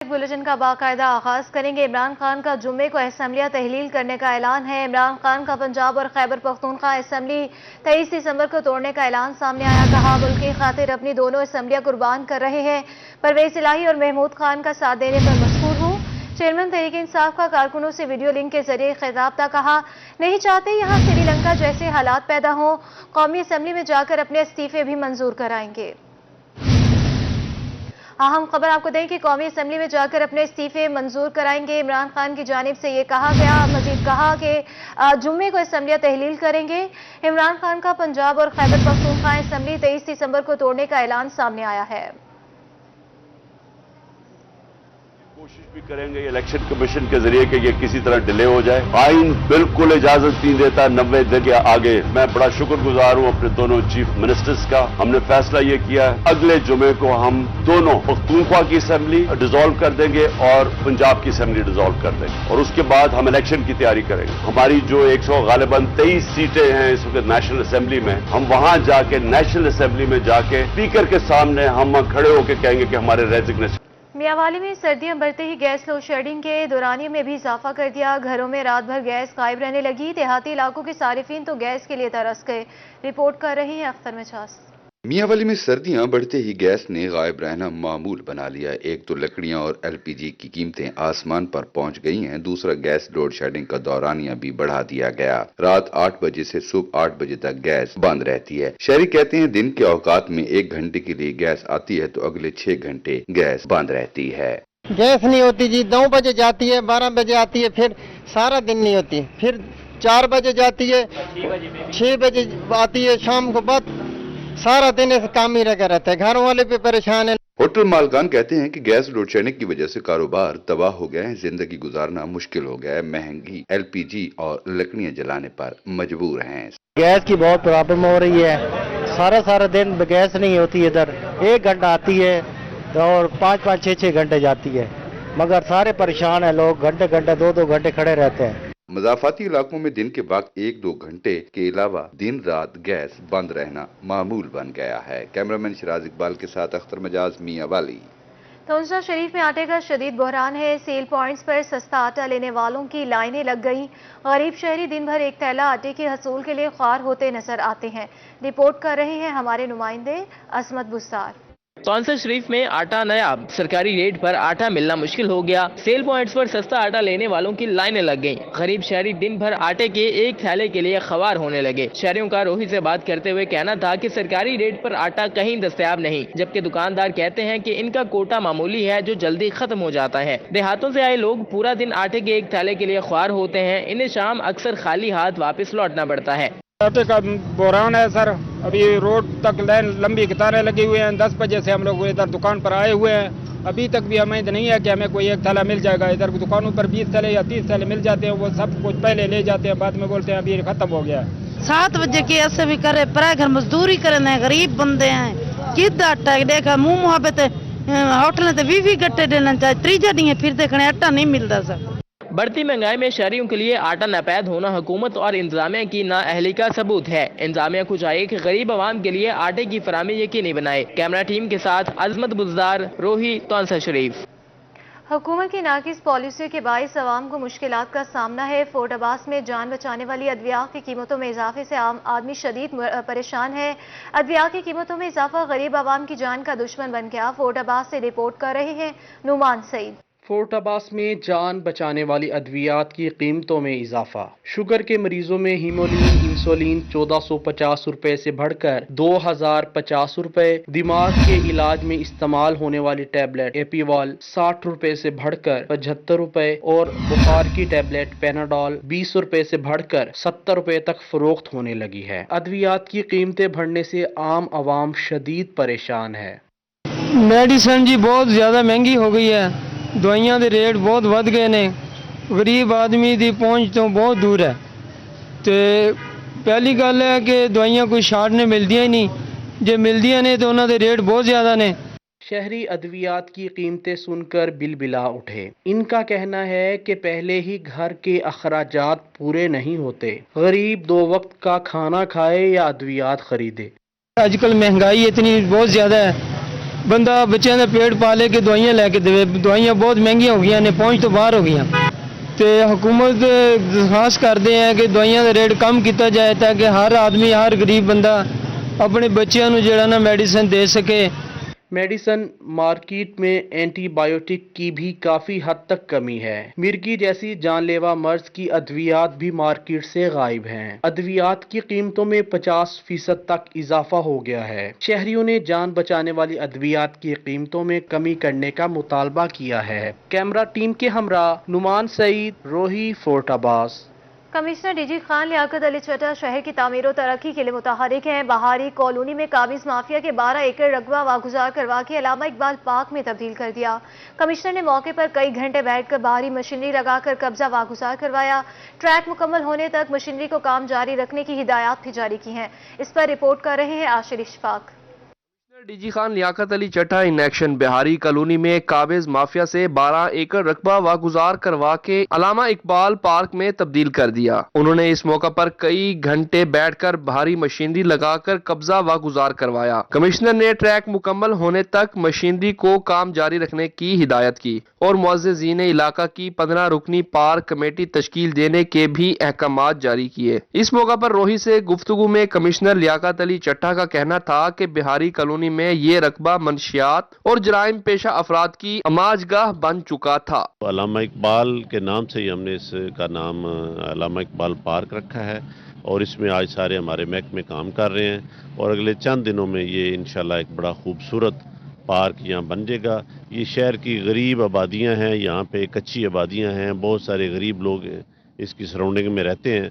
Bulletin का बाकायदा आगाज करेंगे। इमरान खान का जुम्मे को असम्बलियां तहलील करने का ऐलान है। इमरान खान का पंजाब और खैबर पख्तूनख्वा असम्बली 23 दिसंबर को तोड़ने का ऐलान सामने आया। कहा मुल्क की खातिर अपनी दोनों असम्बलियां कुर्बान कर रहे हैं। परवेज इलाही और महमूद खान का साथ देने पर मशहूर हूँ। चेयरमैन तहरीक इंसाफ का कारकुनों से वीडियो लिंक के जरिए खिताब था। कहा नहीं चाहते यहाँ श्रीलंका जैसे हालात पैदा हों। कौमी असम्बली में जाकर अपने इस्तीफे भी मंजूर कराएंगे। अहम खबर आपको दें कि कौमी असम्बली में जाकर अपने इस्तीफे मंजूर कराएंगे। इमरान खान की जानिब से ये कहा गया। मजीद कहा कि जुम्मे को असम्बलियां तहलील करेंगे। इमरान खान का पंजाब और खैबर पख्तूनख्वा असम्बली 23 दिसंबर को तोड़ने का ऐलान सामने आया है। कोशिश भी करेंगे इलेक्शन कमीशन के जरिए कि ये किसी तरह डिले हो जाए। आइन बिल्कुल इजाजत नहीं देता 90 दिन के आगे। मैं बड़ा शुक्रगुजार हूं अपने दोनों चीफ मिनिस्टर्स का। हमने फैसला ये किया है अगले जुमे को हम दोनों पख्तूनख्वा की असेंबली डिसॉल्व कर देंगे और पंजाब की असेंबली डिसॉल्व कर देंगे और उसके बाद हम इलेक्शन की तैयारी करेंगे। हमारी जो 100 गालिबन 23 सीटें हैं इस वक्त नेशनल असेंबली में, हम वहां जाके नेशनल असेंबली में जाके स्पीकर के सामने हम खड़े होकर कहेंगे कि हमारे रेजिग्नेशन। मियांवाली में सर्दियां बढ़ते ही गैस लोड शेडिंग के दौरानिये में भी इजाफा कर दिया। घरों में रात भर गैस गायब रहने लगी। देहाती इलाकों के सारिफीन तो गैस के लिए तरस गए। रिपोर्ट कर रही हैं अख्तर मिजाज। मियांवाली में सर्दियां बढ़ते ही गैस ने गायब रहना मामूल बना लिया। एक तो लकड़ियां और एलपीजी की कीमतें आसमान पर पहुंच गई हैं, दूसरा गैस लोड शेडिंग का दौरानिया भी बढ़ा दिया गया। रात 8 बजे से सुबह 8 बजे तक गैस बंद रहती है। शहरी कहते हैं दिन के औकात में 1 घंटे के लिए गैस आती है तो अगले 6 घंटे गैस बंद रहती है। गैस नहीं होती जी, 9 बजे जाती है, 12 बजे आती है, फिर सारा दिन नहीं होती, फिर 4 बजे जाती है, 6 बजे आती है शाम को। बाद सारा दिन ऐसे काम ही लगा रहता है। घरों वाले भी परेशान है। होटल मालकान कहते हैं कि गैस लोड शेडिंग की वजह से कारोबार तबाह हो गए हैं, जिंदगी गुजारना मुश्किल हो गया है। महंगी एलपीजी और लकड़ियां जलाने पर मजबूर हैं। गैस की बहुत प्रॉब्लम हो रही है। सारा दिन गैस नहीं होती इधर। 1 घंटा आती है और 5-5, 6-6 घंटे जाती है, मगर सारे परेशान है लोग। घंटे 2-2 घंटे खड़े रहते हैं। मज़ाफ़ाती इलाकों में दिन के वक्त 1-2 घंटे के अलावा दिन रात गैस बंद रहना मामूल बन गया है। कैमरामैन शिराज इकबाल के साथ अख्तर मिजाज, मियांवाली। तोंसा शरीफ में आटे का शदीद बहरान है। सेल पॉइंट्स पर सस्ता आटा लेने वालों की लाइनें लग गई। गरीब शहरी दिन भर एक थैला आटे के हसूल के लिए ख्वार होते नजर आते हैं। रिपोर्ट कर रहे हैं हमारे नुमाइंदे असमत बुस्तार। तोंसा शरीफ में आटा नायाब, सरकारी रेट पर आटा मिलना मुश्किल हो गया। सेल पॉइंट्स पर सस्ता आटा लेने वालों की लाइनें लग गईं। गरीब शहरी दिन भर आटे के एक थैले के लिए ख्वार होने लगे। शहरियों का रोही से बात करते हुए कहना था कि सरकारी रेट पर आटा कहीं दस्तयाब नहीं, जबकि दुकानदार कहते हैं कि इनका कोटा मामूली है जो जल्दी खत्म हो जाता है। देहातों से आए लोग पूरा दिन आटे के एक थैले के लिए ख्वार होते हैं। इन्हें शाम अक्सर खाली हाथ वापस लौटना पड़ता है। आटे का बहरान है सर। अभी रोड तक लाइन लंबी कतारें लगी हुई हैं। 10 बजे से हम लोग इधर दुकान पर आए हुए हैं। अभी तक भी हमें नहीं है कि हमें कोई एक थैला मिल जाएगा। इधर दुकानों पर 20 थैले या 30 थैले मिल जाते हैं, वो सब कुछ पहले ले जाते हैं, बाद में बोलते हैं अभी खत्म हो गया है। 7 बजे के ऐसे भी करे, पराए घर मजदूरी करने हैं, गरीब बंदे हैं। किद आटा देखा मुंह मुहाबत होटल तो 20 गट्टे देना चाहिए, त्रीजा नहीं है, फिर देखने आटा नहीं मिलता सर। बढ़ती महंगाई में शहरियों के लिए आटा नापैद होना हुकूमत और इंतजामिया की नाअहली का सबूत है। इंतजामिया को चाहिए कि गरीब आवाम के लिए आटे की फराहमी यकीनी बनाए। कैमरा टीम के साथ अजमत बुज़दार, रोही, तोंसा शरीफ। हुकूमत की नाकिस पॉलिसी के बाइस अवाम को मुश्किलात का सामना है। फोर्ट अब्बास में जान बचाने वाली अद्विया की कीमतों में इजाफे से आम आदमी शदीद परेशान है। अद्विया की कीमतों में इजाफा गरीब आवाम की जान का दुश्मन बन गया। फोर्ट अब्बास से रिपोर्ट कर रहे हैं नुमान सईद। फोर्ट अब्बास में जान बचाने वाली अद्वियात की कीमतों में इजाफा। शुगर के मरीजों में हीमोलिन इंसुलिन 1450 रुपए से बढ़कर 2050 रुपए, दिमाग के इलाज में इस्तेमाल होने वाली टैबलेट एपीवाल 60 रुपए से बढ़कर 75 रुपए और बुखार की टैबलेट पेनाडॉल 20 रुपए से बढ़कर 70 रुपए तक फरोख्त होने लगी है। अद्वियात की कीमतें बढ़ने से आम आवाम शदीद परेशान है। मेडिसिन जी बहुत ज्यादा महंगी हो गई है। दवाइयां ਦੇ ਰੇਟ ਬਹੁਤ ਵੱਧ ਗਏ ਨੇ। ਗਰੀਬ ਆਦਮੀ ਦੀ ਪਹੁੰਚ ਤੋਂ ਬਹੁਤ ਦੂਰ ਹੈ ਤੇ ਪਹਿਲੀ ਗੱਲ ਹੈ ਕਿ ਦਵਾਈਆਂ ਕੋਈ ਸ਼ਾਰਟ ਨੇ ਮਿਲਦੀਆਂ ਹੀ ਨਹੀਂ। ਜੇ ਮਿਲਦੀਆਂ ਨੇ ਤਾਂ ਉਹਨਾਂ ਦੇ ਰੇਟ ਬਹੁਤ ਜ਼ਿਆਦਾ ਨੇ। शहरी अद्वियात की कीमतें सुनकर बिलबिला उठे। इनका कहना है कि पहले ही घर के अखराजात पूरे नहीं होते। गरीब 2 वक्त का खाना खाए या अद्वियात खरीदे। आजकल महंगाई इतनी बहुत ज्यादा है ਬੰਦਾ ਬੱਚਿਆਂ ਦਾ ਪੇਟ ਪਾਲੇ ਕੇ ਦਵਾਈਆਂ ਲੈ ਕੇ ਦੇਵੇ। ਦਵਾਈਆਂ ਬਹੁਤ ਮਹਿੰਗੀਆਂ ਹੋ ਗਈਆਂ ਨੇ, ਪਹੁੰਚ ਤੋਂ ਬਾਹਰ ਹੋ ਗਈਆਂ ਤੇ ਹਕੂਮਤ ਦਰਖਾਸਤ ਕਰਦੇ ਆ ਕਿ ਦਵਾਈਆਂ ਦਾ ਰੇਟ ਕਮ ਕੀਤਾ ਜਾਏ ਤਾਂ ਕਿ ਹਰ ਆਦਮੀ, ਹਰ ਗਰੀਬ ਬੰਦਾ ਆਪਣੇ ਬੱਚਿਆਂ ਨੂੰ ਜਿਹੜਾ ਨਾ ਮੈਡੀਸਨ ਦੇ ਸਕੇ। मेडिसन मार्केट में एंटीबायोटिक की भी काफ़ी हद तक कमी है। मिर्गी जैसी जानलेवा मर्ज की अद्वियात भी मार्केट से गायब हैं। अद्वियात की कीमतों में 50% तक इजाफा हो गया है। शहरियों ने जान बचाने वाली अद्वियात की कीमतों में कमी करने का मुतालबा किया है। कैमरा टीम के हमरा नुमान सईद, रोही, फोर्ट अब्बास। कमिश्नर डीजी खान लियाकत अली चट्टा शहर की तामीर और तरक्की के लिए मुतहरिक हैं। बहारी कॉलोनी में काबिज माफिया के 12 एकड़ रकबा वागुजार करवा के अलामा इकबाल पार्क में तब्दील कर दिया। कमिश्नर ने मौके पर कई घंटे बैठकर बाहरी मशीनरी लगाकर कब्जा वागुजार करवाया। ट्रैक मुकम्मल होने तक मशीनरी को काम जारी रखने की हिदायत भी जारी की हैं। इस पर रिपोर्ट कर रहे हैं आशिर इशफाक। डीजी खान लियाकत अली चट्टा इन एक्शन बिहारी कॉलोनी में काबिज माफिया से 12 एकड़ रकबा वागुजार करवा के अलामा इकबाल पार्क में तब्दील कर दिया। उन्होंने इस मौका पर कई घंटे बैठकर भारी मशीनरी लगाकर कब्जा वागुजार करवाया। कमिश्नर ने ट्रैक मुकम्मल होने तक मशीनरी को काम जारी रखने की हिदायत की और मुअज़्ज़िज़ीन इलाका की 15 रुकनी पार्क कमेटी तश्कील देने के भी अहकामात जारी किए। इस मौका पर रोही से गुफ्तगू में कमिश्नर लियाकत अली चट्टा का कहना था कि बिहारी कॉलोनी में ये रकबा मंशियात और जराइम पेशा अफराद की अमाजगाह बन चुका था। अल्लामा इकबाल के नाम से ही हमने इसका नाम अल्लामा इकबाल पार्क रखा है और इसमें आज सारे हमारे महकमे काम कर रहे हैं और अगले चंद दिनों में ये इंशाल्लाह एक बड़ा खूबसूरत पार्क यहाँ बन जाएगा। ये शहर की गरीब आबादियाँ हैं, यहाँ पे कच्ची आबादियाँ हैं, बहुत सारे गरीब लोग इसकी सराउंडिंग में रहते हैं।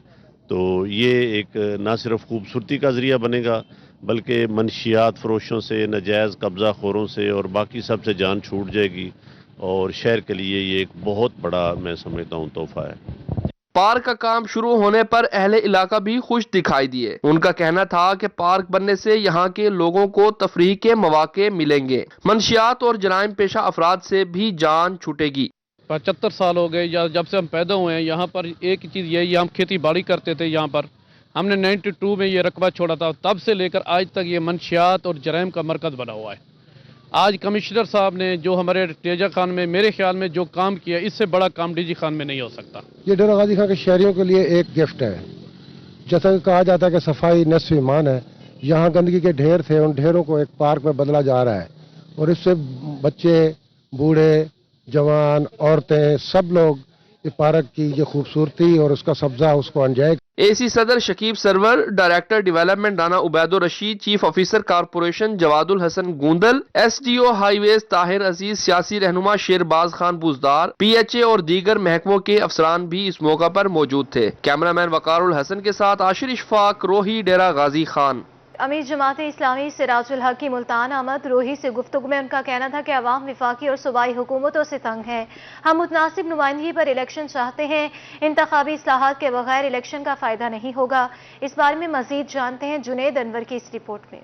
तो ये एक ना सिर्फ खूबसूरती का ज़रिया बनेगा बल्कि मनशियात फरोशों से, नजायज़ कब्ज़ा खोरों से और बाकी सब से जान छूट जाएगी और शहर के लिए ये एक बहुत बड़ा मैं समझता हूँ तोहफा है। पार्क का काम शुरू होने पर अहले इलाका भी खुश दिखाई दिए। उनका कहना था कि पार्क बनने से यहाँ के लोगों को तफरीह के मौके मिलेंगे, मंशियात और जराइम पेशा अफराद से भी जान छूटेगी। 75 साल हो गए या जब से हम पैदा हुए हैं यहाँ पर एक ही चीज़ यही, हम खेती बाड़ी करते थे। यहाँ पर हमने 92 में ये रकबा छोड़ा था, तब से लेकर आज तक ये मंशियात और जराइम का मरकज़ बना हुआ है। आज कमिश्नर साहब ने जो हमारे तेजा खान में मेरे ख्याल में जो काम किया, इससे बड़ा काम डीजी खान में नहीं हो सकता। ये डेरा गाजी खान के शहरियों के लिए एक गिफ्ट है। जैसा कि कहा जाता है कि सफाई निस्फ़ ईमान है, यहाँ गंदगी के ढेर थे, उन ढेरों को एक पार्क में बदला जा रहा है और इससे बच्चे, बूढ़े, जवान, औरतें, सब लोग ये पार्क की ये खूबसूरती और उसका सब्जा उसको अंजाएगा। AC Saddar Shakib Sarwar, director development Rana Ubaidur Rashid, chief officer corporation Jawadul Hasan Gondal, SDO highways Tahir Aziz, सियासी रहनुमा शेरबाज खान बुजदार, पीएचए और दीगर महकमों के अफसरान भी इस मौका पर मौजूद थे। कैमरामैन वकारुल हसन के साथ आशिर इशफाक, रोही, डेरा गाजी खान। अमीर जमात इस्लामी सिराजुल हक की मुल्तान आमद। रोही से गुफ्तगू में उनका कहना था कि अवाम विफाकी और सूबाई हुकूमतों से तंग है। हम मुतनासिब नुमाइंदगी पर इलेक्शन चाहते हैं। इंतखाबी इस्लाहात के बगैर इलेक्शन का फ़ायदा नहीं होगा। इस बारे में मज़ीद जानते हैं जुनेद अनवर की इस रिपोर्ट में।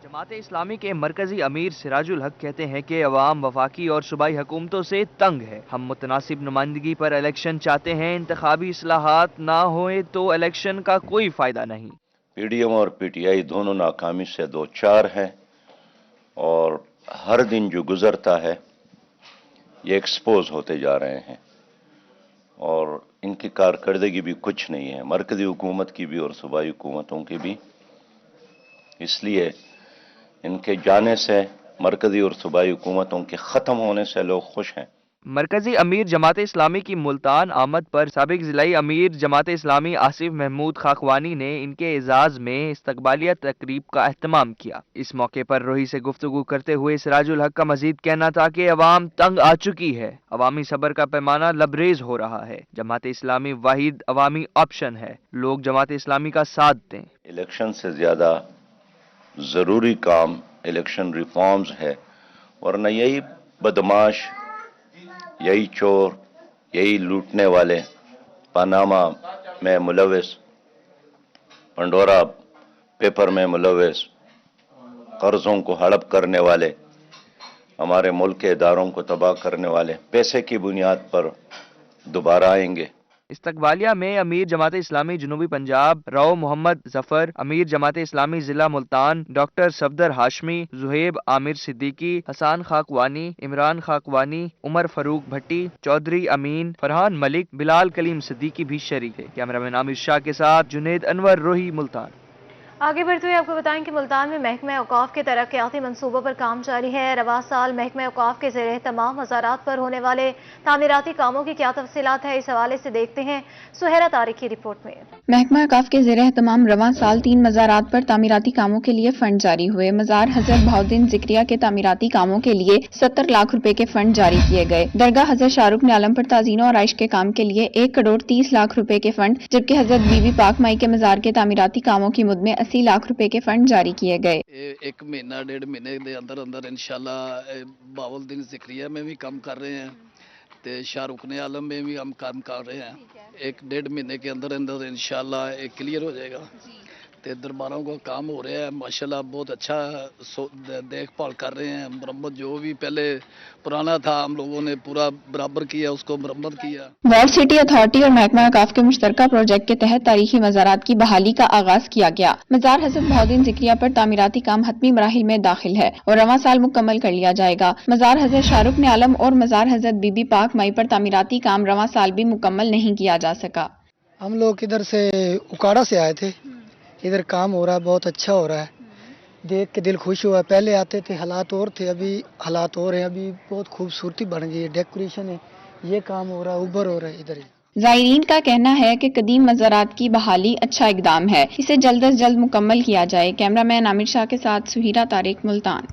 जमात इस्लामी के मरकजी अमीर सिराजुल हक कहते हैं कि अवाम वफाकी और सूबाई हुकूमतों से तंग है। हम मुतनासिब नुमाइंदगी पर इलेक्शन चाहते हैं। इंतखाबी इस्लाहात ना होए तो इलेक्शन का कोई फ़ायदा नहीं। पीडीएम और पीटीआई दोनों नाकामी से दो चार हैं और हर दिन जो गुजरता है ये एक्सपोज होते जा रहे हैं और इनकी कारकर्दगी भी कुछ नहीं है, मरकजी हुकूमत की भी और सूबाई हुकूमतों की भी। इसलिए इनके जाने से, मरकजी और सूबाई हुकूमतों के ख़त्म होने से लोग खुश हैं। मरकजी अमीर जमात इस्लामी की मुल्तान आमद पर साबिक ज़िलाई अमीर जमात इस्लामी आसिफ महमूद खाकवानी ने इनके एजाज़ में इस्तकबालिया तकरीब का एहतमाम किया। इस मौके पर रोही से गुफ्तगू करते हुए सिराजुल हक का मजीद कहना था कि अवाम तंग आ चुकी है। अवामी सब्र का पैमाना लबरेज हो रहा है। जमात इस्लामी वाहिद अवामी ऑप्शन है। लोग जमात इस्लामी का साथ दें। इलेक्शन से ज़्यादा ज़रूरी काम इलेक्शन रिफॉर्म्स है, वरना यही बदमाश, यही चोर, यही लूटने वाले, पनामा में मुलविस, पंडोरा पेपर में मुलविस, कर्जों को हड़प करने वाले, हमारे मुल्क के इदारों को तबाह करने वाले पैसे की बुनियाद पर दोबारा आएंगे। इस्तकबालिया में अमीर जमात इस्लामी जुनूबी पंजाब रऊ मोहम्मद जफर, अमीर जमात इस्लामी जिला मुल्तान डॉक्टर सफदर हाशमी, जुहेब आमिर सिद्दीकी, हसान खाकवानी, इमरान खाकवानी, उमर फरूक भट्टी, चौधरी अमीन, फरहान मलिक, बिलाल कलीम सिद्दीकी भी शरीक है। कैमरामैन आमिर शाह के साथ जुनेद अनवर, रोही, मुल्तान। आगे बढ़ते हुए आपको बताएं कि मुल्तान में महकमा औकाफ के तरक्याती मंसूबों पर काम जारी है। रवा साल महकमा औकाफ के ज़ेरे तमाम मज़ारात पर होने वाले तामीराती कामों की क्या तफसीलात है, इस हवाले से देखते हैं सुहेरा तारिक की रिपोर्ट में। महकमा औकाफ के ज़ेरे तमाम रवा साल 3 मज़ारात पर तामीराती कामों के लिए फंड जारी हुए। मज़ार हज़रत बहाउद्दीन ज़िक्रिया के तामीराती कामों के लिए 70 लाख रुपए के फंड जारी किए गए। दरगाह हज़रत शाहरुख ने आलम पर ताज़ीनों और आइश के काम के लिए 1 करोड़ 30 लाख रुपए के फंड, जबकि हज़रत बीबी पाक माई के मज़ार के तामीराती कामों की मुद में 80 लाख रुपए के फंड जारी किए गए। एक महीना 1.5 महीने के अंदर अंदर इंशाल्लाह बहाउद्दीन ज़िक्रिया में भी काम कर रहे हैं, ते शाहरुख ने आलम में भी हम काम कर रहे हैं। 1-1.5 महीने के अंदर अंदर इंशाल्लाह क्लियर हो जाएगा। ते दरबारों का काम हो रहा है माशाल्लाह, बहुत अच्छा देखभाल कर रहे हैं। मरम्मत जो भी पहले पुराना था हम लोगों ने पूरा बराबर किया, उसको मरम्मत किया। वर्ल्ड सिटी अथॉरिटी और महकमा औकाफ के मुश्तरका प्रोजेक्ट के तहत तारीखी मज़ारात की बहाली का आगाज किया गया। मज़ार हज़रत बहाउद्दीन ज़िक्रिया पर तामीराती काम हतमी मराहिल में दाखिल है और रवां साल मुकम्मल कर लिया जाएगा। मज़ार हज़रत शाहरुख ने आलम और मज़ार हज़रत बीबी पाक माई पर तामीराती काम रवां साल भी मुकम्मल नहीं किया जा सका। हम लोग इधर से उकाड़ा से आए थे, इधर काम हो रहा है, बहुत अच्छा हो रहा है, देख के दिल खुश हुआ। पहले आते थे हालात और थे, अभी हालात और हैं, अभी बहुत खूबसूरती बन गई है, डेकोरेशन है, ये काम हो रहा है, ऊबर हो रहा है इधर ही। ज़ायरीन का कहना है कि कदीम मज़ारात की बहाली अच्छा इकदाम है, इसे जल्द अज जल्द मुकम्मल किया जाए। कैमरामैन आमिर शाह के साथ सुहीरा तारिक, मुल्तान।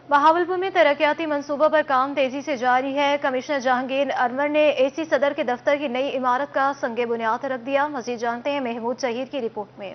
बहावलपुर में तरक्याती मंसूबों पर काम तेजी से जारी है। कमिश्नर जहांगीर अनवर ने एसी सदर के दफ्तर की नई इमारत का संगे बुनियाद रख दिया। मजीद जानते हैं महमूद जहीर की रिपोर्ट में।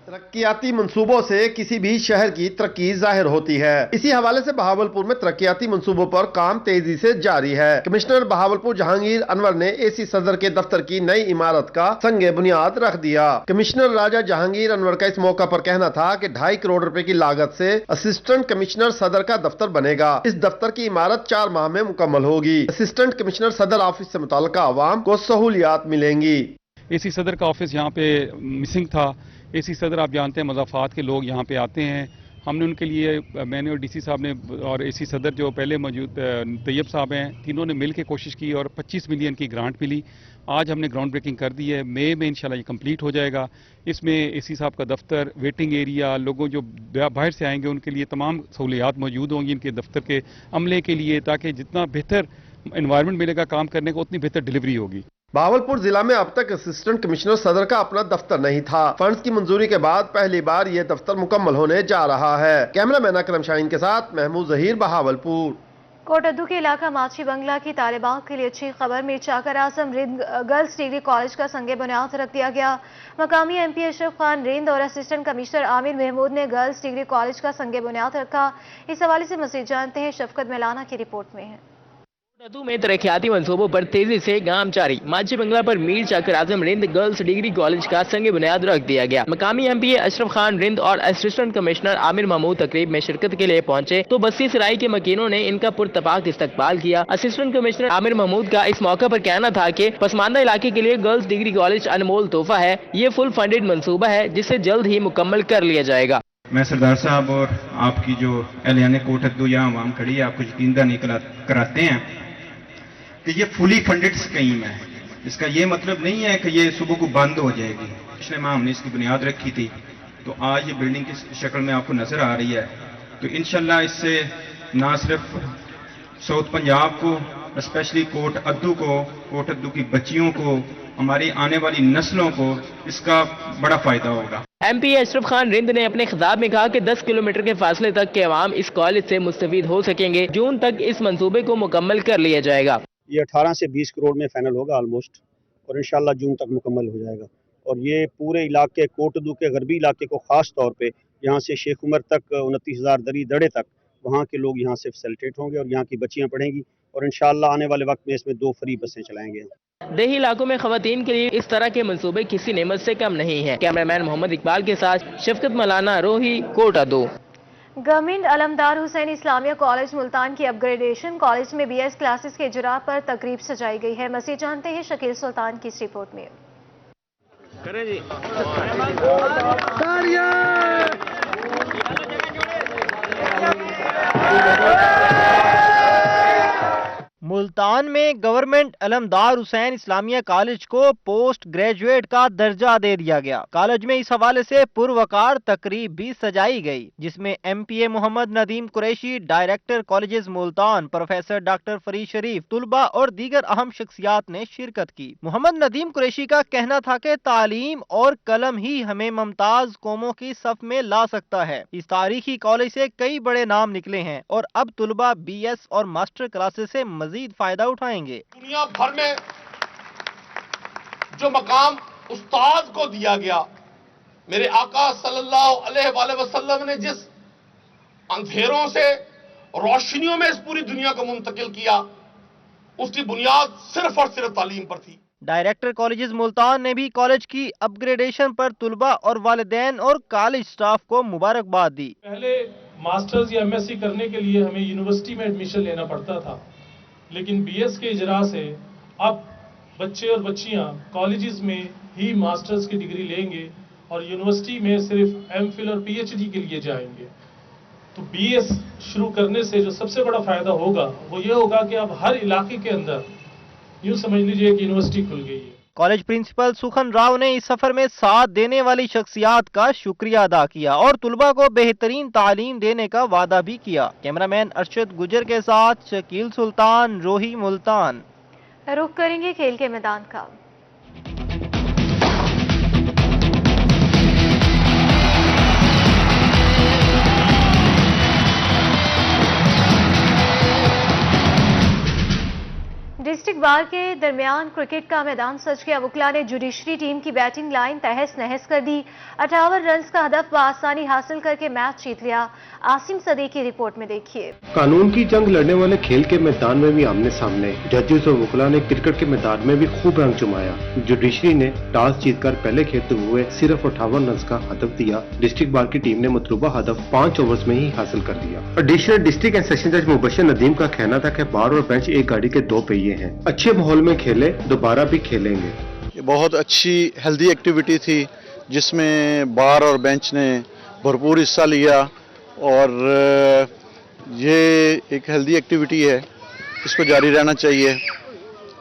तरक्याती मंसूबों से किसी भी शहर की तरक्की जाहिर होती है। इसी हवाले से बहावलपुर में तरक्याती मंसूबों पर काम तेजी से जारी है। कमिश्नर बहावलपुर जहांगीर अनवर ने एसी सदर के दफ्तर की नई इमारत का संगे बुनियाद रख दिया। कमिश्नर राजा जहांगीर अनवर का इस मौका पर कहना था कि 2.5 करोड़ रुपए की लागत से असिस्टेंट कमिश्नर सदर का दफ्तर बनेगा। इस दफ्तर की इमारत 4 माह में मुकम्मल होगी। असिस्टेंट कमिश्नर सदर ऑफिस से मुताल्लिका अवाम को सहूलियात मिलेंगी। एसी सदर का ऑफिस यहाँ पे मिसिंग था। एसी सदर आप जानते हैं मज़ाफ़ात के लोग यहाँ पे आते हैं। हमने उनके लिए, मैंने और डीसी साहब ने और एसी सदर जो पहले मौजूद तैयब साहब हैं, तीनों ने मिल के कोशिश की और 25 मिलियन की ग्रांट मिली। आज हमने ग्राउंड ब्रेकिंग कर दी है। मई में इंशाल्लाह ये कंप्लीट हो जाएगा। इसमें एसी साहब का दफ्तर, वेटिंग एरिया, लोगों जो बाहर से आएंगे उनके लिए तमाम सहूलियात मौजूद होंगी इनके दफ्तर के अमले के लिए, ताकि जितना बेहतर एनवायरनमेंट मिलेगा काम करने को उतनी बेहतर डिलीवरी होगी। बहावलपुर जिला में अब तक असिस्टेंट कमिश्नर सदर का अपना दफ्तर नहीं था। फंड्स की मंजूरी के बाद पहली बार ये दफ्तर मुकम्मल होने जा रहा है। कैमरामैन अकरम शाहीन के साथ महमूद जहीर, बहावलपुर। कोटद्दू के इलाका माछी बंगला की तालिबात के लिए अच्छी खबर। मीर चाकर आजम रिंद गर्ल्स डिग्री कॉलेज का संगे बुनियाद रख दिया गया। मकामी MP अशरफ खान रिंद और असिस्टेंट कमिश्नर आमिर महमूद ने गर्ल्स डिग्री कॉलेज का संगे बुनियाद रखा। इस हवाले से मजीद जानते हैं शफकत मिलाना की रिपोर्ट में है। कोटद्दू में तरक्याती मंसूबों पर तेजी से काम जारी। माची बंगला पर मीर चाकर आजम रिंद गर्ल्स डिग्री कॉलेज का संगे बुनियाद रख दिया गया। मकामी MP अशरफ खान रिंद और असिस्टेंट कमिश्नर आमिर महमूद तकरीब में शिरकत के लिए पहुंचे तो बस्ती सराय के मकीनों ने इनका पुरतपाक इस्तकबाल किया। असिस्टेंट कमिश्नर आमिर महमूद का इस मौके पर कहना था कि पसमानदा इलाके के लिए गर्ल्स डिग्री कॉलेज अनमोल तोहफा है। ये फुल फंडेड मंसूबा है जिसे जल्द ही मुकम्मल कर लिया जाएगा। मैं सरदार साहब और आपकी जो एहलियान कोटद्दू यहाँ आवाम खड़ी है आपको यकीन दहानी कराते हैं कि ये फुली फंडेड स्कीम है। इसका ये मतलब नहीं है कि ये सुबह को बंद हो जाएगी। पिछले माह हमने इसकी बुनियाद रखी थी तो आज ये बिल्डिंग की शक्ल में आपको नजर आ रही है। तो इंशाल्लाह इससे ना सिर्फ साउथ पंजाब को, स्पेशली कोटद्दू की बच्चियों को, हमारी आने वाली नस्लों को इसका बड़ा फायदा होगा। MP अशरफ खान रिंद ने अपने खिताब में कहा कि 10 किलोमीटर के फासले तक के अवाम इस कॉलेज से मुस्तफीद हो सकेंगे। जून तक इस मंसूबे को मुकम्मल कर लिया जाएगा। ये 18 से 20 करोड़ में फाइनल होगा ऑलमोस्ट, और इंशाल्लाह जून तक मुकम्मल हो जाएगा। और ये पूरे इलाके कोटद्दू के गरबी इलाके को ख़ास तौर पे यहाँ से शेख उमर तक 29,000 दरी दड़े तक वहाँ के लोग यहाँ से फैसिलिटेट होंगे और यहाँ की बच्चियाँ पढ़ेंगी और इंशाल्लाह आने वाले वक्त में इसमें 2 फ्री बसें चलाएंगे। देही इलाकों में खवातीन के लिए इस तरह के मंसूबे किसी नेमत से कम नहीं है। कैमरामैन मोहम्मद इकबाल के साथ शफकत मलाना, रोही, कोटद्दू। گورنمنٹ علمدار حسین اسلامیہ کالج ملتان کی اپ گریڈیشن کالج میں BS کلاسز کے اجراء پر تقریب سجائی گئی ہے۔ مزید جانتے ہیں شکیل سلطان کی اس رپورٹ میں۔ ملتان میں گورنمنٹ علمدار حسین اسلامیہ کالج کو پوسٹ گریجویٹ کا درجہ دے دیا گیا۔ کالج میں اس حوالے سے پروقار تقریب بھی سجائی گئی، جس میں MPA Muhammad Nadeem Qureshi, director colleges Multan professor doctor Farid Sharif, طلباء اور دیگر اہم شخصیات نے شرکت کی۔ محمد ندیم قریشی کا کہنا تھا کہ تعلیم اور قلم ہی ہمیں ممتاز قوموں کی صف میں لا سکتا ہے۔ اس تاریخی کالج سے کئی بڑے نام نکلے ہیں اور اب طلباء BS اور ماسٹر کلاسز سے مزید فائدہ اٹھائیں گے۔ دنیا بھر میں جو مقام استاد کو دیا گیا، میرے آقا صلی اللہ علیہ وآلہ وسلم نے جس اندھیروں سے روشنیوں میں اس پوری دنیا کو منتقل کیا، اس کی بنیاد صرف اور صرف تعلیم پر تھی۔ ڈائریکٹر کالجز ملتان نے بھی کالج کی اپ گریڈیشن پر طلباء اور والدین اور کالج سٹاف کو مبارکباد دی۔ پہلے ماسٹرز یا MSc کرنے کے لیے ہمیں یونیورسٹی میں ایڈمیشن لینا پڑتا تھا، لیکن BS کے اجراء سے اب بچے اور بچیاں کالجز میں ہی ماسٹرز کی ڈگری لیں گے اور یونیورسٹی میں صرف MPhil اور PhD کے لیے جائیں گے۔ تو BS شروع کرنے سے جو سب سے بڑا فائدہ ہوگا وہ یہ ہوگا کہ اب ہر علاقے کے اندر یوں سمجھ لیجئے کہ یونیورسٹی کھل گئی ہے۔ کالج پرنسپل سخن راؤ نے اس سفر میں ساتھ دینے والی شخصیات کا شکریہ ادا کیا اور طلباء کو بہترین تعلیم دینے کا وعدہ بھی کیا۔ کیمرامین ارشد گجر کے ساتھ شکیل سلطان، روہی ملتان۔ رخ کریں گے کھیل کے میدان کا۔ ڈسٹرکٹ بار کے درمیان کرکٹ کا میدان سج گیا۔ وکلا نے جوڈیشری ٹیم کی بیٹنگ لائن تہس نہس کر دی۔ 58 رنز کا ہدف بآسانی حاصل کر کے میچ جیت لیا۔ عاصم صدیق کی رپورٹ میں دیکھیے۔ قانون کی جنگ لڑنے والے کھیل کے میدان میں بھی آمنے سامنے، ججز اور وکلا نے کرکٹ کے میدان میں بھی خوب رنگ جمایا۔ جوڈیشری نے ٹاس جیت کر پہلے کھیلتے ہوئے صرف 58 رنز کا ہدف دیا۔ ڈسٹرکٹ بار کی ٹیم نے مطلوبہ ہدف 5 اوورز میں ہی حاصل کر دیا۔ ایڈیشنل ڈسٹرکٹ اینڈ سیشن جج مبشر ندیم کا کہنا تھا کہ بار اور بینچ ایک گاڑی کے 2 پہیے ہیں، اچھے ماحول میں کھیلے، دوبارہ بھی کھیلیں گے۔ یہ بہت اچھی ہیلدی ایکٹیویٹی تھی جس میں بار اور بینچ نے بھرپور حصہ لیا اور یہ ایک ہیلدی ایکٹیویٹی ہے، اس کو جاری رہنا چاہیے۔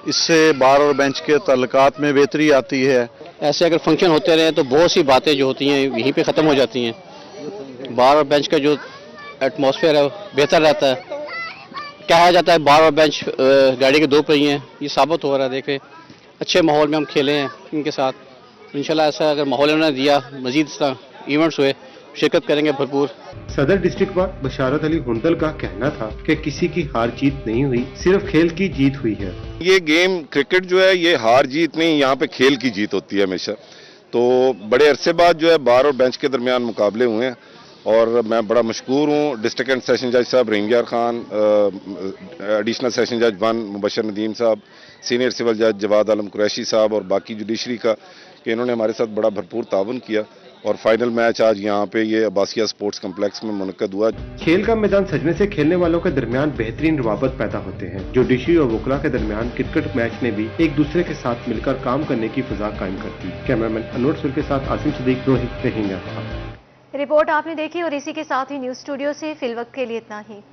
اس سے بار اور بینچ کے تعلقات میں بہتری آتی ہے۔ ایسے اگر فنکشن ہوتے رہے تو بہت سی باتیں جو ہوتی ہیں یہیں پہ ختم ہو جاتی ہیں۔ بار اور بینچ کا جو ایٹماسفیئر ہے بہتر رہتا ہے۔ کہا جاتا ہے بار اور بینچ گاڑی کے 2 پہیے ہیں، یہ ثابت ہو رہا ہے۔ دیکھیں اچھے ماحول میں ہم کھیلے ہیں ان کے ساتھ، انشاءاللہ ایسا اگر ماحول انہوں نے دیا، مزید اس طرح ایونٹس ہوئے، شرکت کریں گے بھرپور۔ صدر ڈسٹرکٹ بار بشارت علی ہندل کا کہنا تھا کہ کسی کی ہار جیت نہیں ہوئی، صرف کھیل کی جیت ہوئی ہے۔ یہ گیم کرکٹ جو ہے یہ ہار جیت نہیں، یہاں پہ کھیل کی جیت ہوتی ہے ہمیشہ۔ تو بڑے عرصے بعد جو ہے بار اور بینچ کے درمیان مقابلے ہوئے ہیں اور میں بڑا مشکور ہوں ڈسٹرکٹ اینڈ سیشن جج صاحب رحیم خان، ایڈیشنل سیشن جج 1 مبشر ندیم صاحب، سینئر سول جج جواد عالم قریشی صاحب اور باقی جوڈیشری کا کہ انہوں نے ہمارے ساتھ بڑا بھرپور تعاون کیا اور فائنل میچ آج یہاں پہ یہ عباسیہ سپورٹس کمپلیکس میں منعقد ہوا۔ کھیل کا میدان سجنے سے کھیلنے والوں کے درمیان بہترین روابط پیدا ہوتے ہیں۔ جوڈیشری اور وکلا کے درمیان کرکٹ میچ نے بھی ایک دوسرے کے ساتھ مل کر کام کرنے کی فضا قائم کرتی۔ کیمرامین انور سر کے ساتھ عاصم صدیق، روہی رحیم۔ رپورٹ آپ نے دیکھی اور اسی کے ساتھ ہی نیوز اسٹوڈیو سے فی الوقت کے لیے اتنا ہی۔